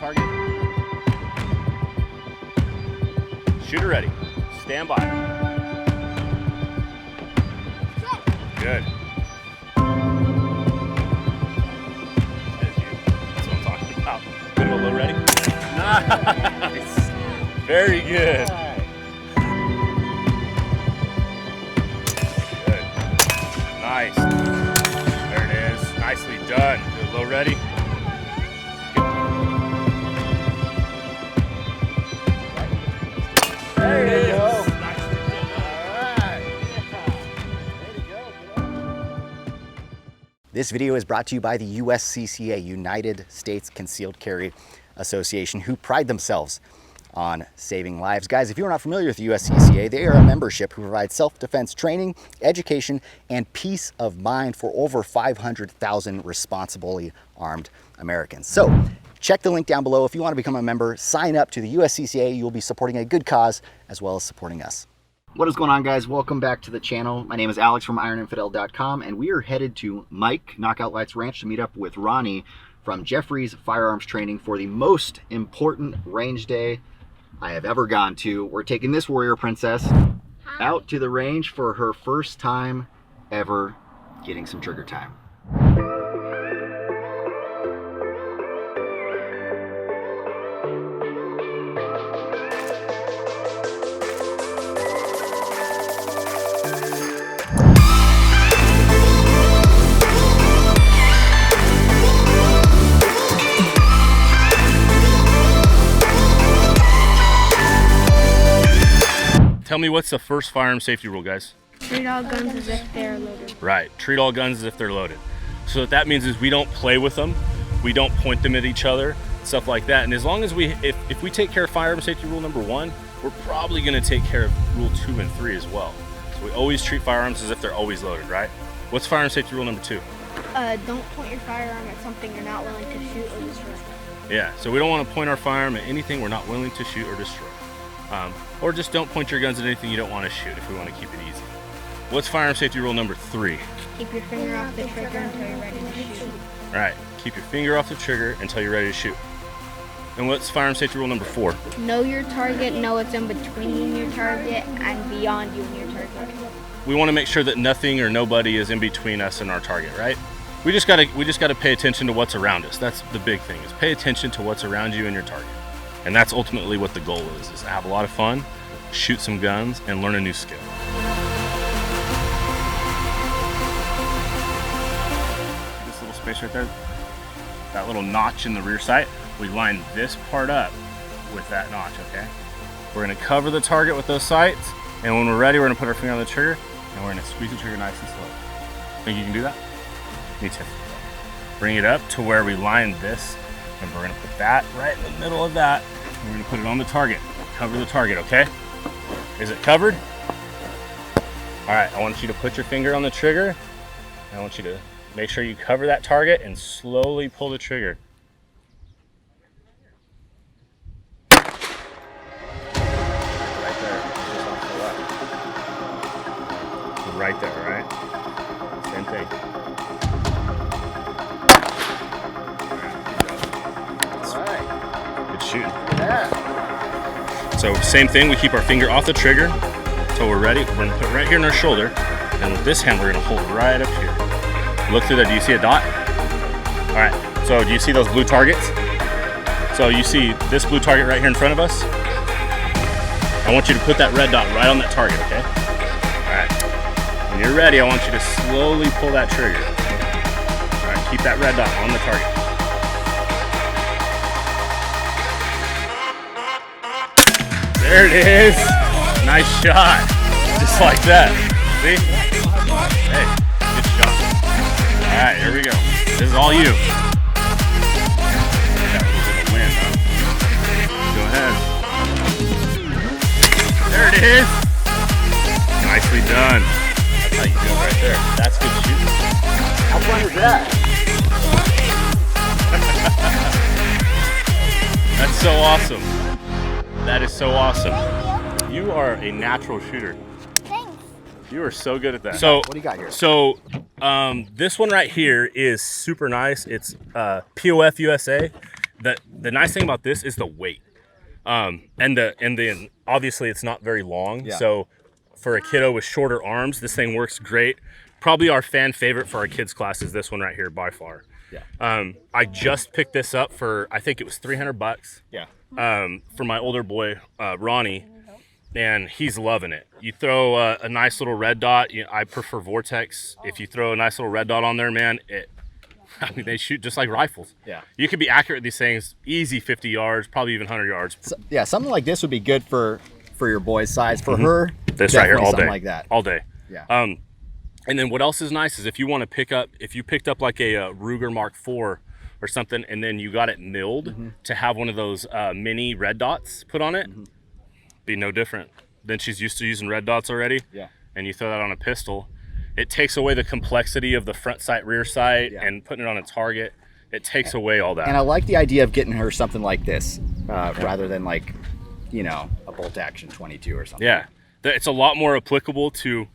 target. Shooter ready. Stand by. Good. That's what I'm talking about. Put it a little ready. Nice. Very good. Good. Nice. There it is. Nicely done. Do a little ready. There it is. Nicely done. All right. Way to go. This video is brought to you by the USCCA, United States Concealed Carry Association, who pride themselves on saving lives. Guys, if you're not familiar with the USCCA, they are a membership who provides self-defense training, education, and peace of mind for over 500,000 responsibly armed Americans. So check the link down below. If you want to become a member, sign up to the USCCA. You'll be supporting a good cause as well as supporting us. What is going on, guys? Welcome back to the channel. My name is Alex from IronInfidel.com, and we are headed to Mike Knockout Lights Ranch to meet up with Ronnie from Jeffrey's Firearms Training for the most important range day I have ever gone to. We're taking this warrior princess out to the range for her first time ever getting some trigger time. Tell me, what's the first firearm safety rule, guys? Treat all guns as if they're loaded. Right, treat all guns as if they're loaded. So what that means is we don't play with them, we don't point them at each other, stuff like that. And as long as if we take care of firearm safety rule number 1, we're probably gonna take care of rule 2 and 3 as well. So we always treat firearms as if they're always loaded, right? What's firearm safety rule number 2? Don't point your firearm at something you're not willing to shoot or destroy. Yeah, so we don't want to point our firearm at anything we're not willing to shoot or destroy. Or just don't point your guns at anything you don't want to shoot if we want to keep it easy. What's firearm safety rule number 3? Keep your finger off the trigger until you're ready to shoot. All right, keep your finger off the trigger until you're ready to shoot. And what's firearm safety rule number 4? Know your target, know what's in between you and your target and beyond you and your target. We want to make sure that nothing or nobody is in between us and our target, right? We just gotta pay attention to what's around us. That's the big thing, is pay attention to what's around you and your target. And that's ultimately what the goal is to have a lot of fun, shoot some guns, and learn a new skill. This little space right there, that little notch in the rear sight, we line this part up with that notch, okay? We're gonna cover the target with those sights, and when we're ready, we're gonna put our finger on the trigger, and we're gonna squeeze the trigger nice and slow. Think you can do that? Me too. Bring it up to where we line this, and we're gonna put that right in the middle of that. And we're gonna put it on the target. Cover the target, okay? Is it covered? All right, I want you to put your finger on the trigger. I want you to make sure you cover that target and slowly pull the trigger. Right there, just off the left. Right there, right? Same thing. Shooting. Yeah. So same thing, we keep our finger off the trigger until we're ready. We're gonna put it right here in our shoulder, and with this hand we're gonna hold it right up here. Look through that, do you see a dot? All right, so do you see those blue targets? So you see this blue target right here in front of us? I want you to put that red dot right on that target, okay? All right, when you're ready, I want you to slowly pull that trigger. All right, keep that red dot on the target. There it is. Nice shot. Just like that. See? Hey, good shot. All right, here we go. This is all you. That was a win, huh? Go ahead. There it is. Nicely done. That's how you do it right there. That's good shooting. How fun is that? That's so awesome. That is so awesome. You are a natural shooter. Thanks. You are so good at that. So what do you got here? So this one right here is super nice. It's POF USA. the nice thing about this is the weight. And then obviously it's not very long. Yeah. So for a kiddo with shorter arms, this thing works great. Probably our fan favorite for our kids class is this one right here by far. Yeah. I just picked this up for, I think it was $300. Yeah. For my older boy, Ronnie, and he's loving it. You throw a nice little red dot. I prefer Vortex. If you throw a nice little red dot on there, man, I mean, they shoot just like rifles. Yeah. You can be accurate with these things, easy 50 yards, probably even 100 yards. So, yeah, something like this would be good for your boy's size. For her, this right here all day. Like that. All day. Yeah. And then what else is nice is if you want to if you picked up like a Ruger Mark IV or something, and then you got it milled to have one of those mini red dots put on it, be no different. Then she's used to using red dots already. Yeah. And you throw that on a pistol. It takes away the complexity of the front sight, rear sight, and putting it on a target. It takes away all that. And I like the idea of getting her something like this rather than like, a bolt action 22 or something. Yeah. It's a lot more applicable to,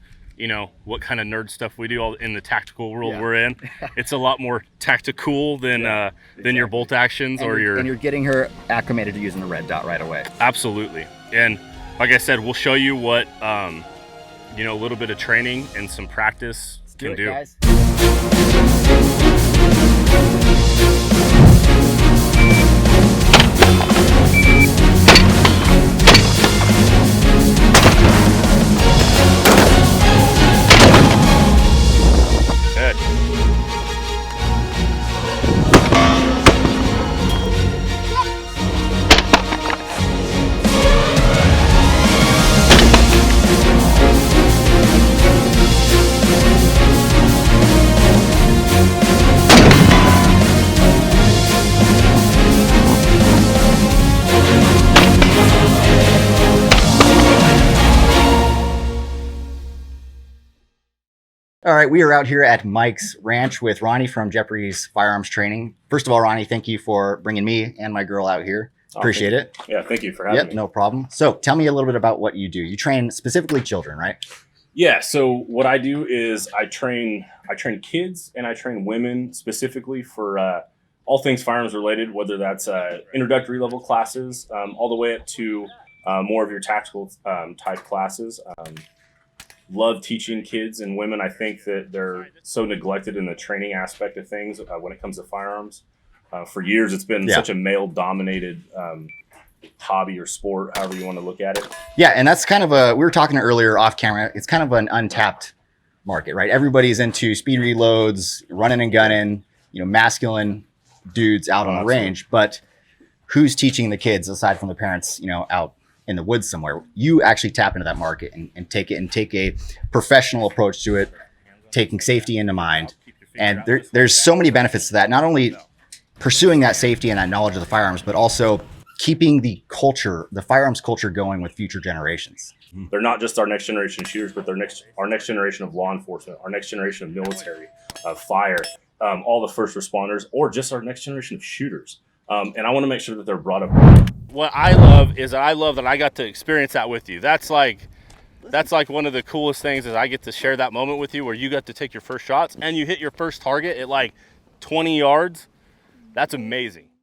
what kind of nerd stuff we do in the tactical world we're in. It's a lot more tactical than your bolt actions and you're getting her acclimated to using the red dot right away. Absolutely. And like I said, we'll show you what, a little bit of training and some practice can do. Guys. Good. All right, we are out here at Mike's Ranch with Ronnie from Jeopardy's Firearms Training. First of all, Ronnie, thank you for bringing me and my girl out here. Appreciate it. Yeah, thank you for having me. No problem. So tell me a little bit about what you do. You train specifically children, right? Yeah, so what I do is I train kids and I train women specifically for all things firearms related, whether that's introductory level classes all the way up to more of your tactical type classes. Love teaching kids and women. I think that they're so neglected in the training aspect of things when it comes to firearms. For years, it's been such a male-dominated hobby or sport, however you want to look at it. Yeah, and that's kind of we were talking earlier off camera, it's kind of an untapped market, right? Everybody's into speed reloads, running and gunning, masculine dudes out on the range, but who's teaching the kids aside from the parents, out in the woods somewhere? You actually tap into that market and take a professional approach to it, taking safety into mind. And there's so many benefits to that. Not only pursuing that safety and that knowledge of the firearms, but also keeping the firearms culture going with future generations. They're not just our next generation of shooters, but they're our next generation of law enforcement, our next generation of military, fire, all the first responders, or just our next generation of shooters. And I want to make sure that they're brought up. What I love is that I got to experience that with you. That's like one of the coolest things is I get to share that moment with you where you got to take your first shots and you hit your first target at like 20 yards. That's amazing.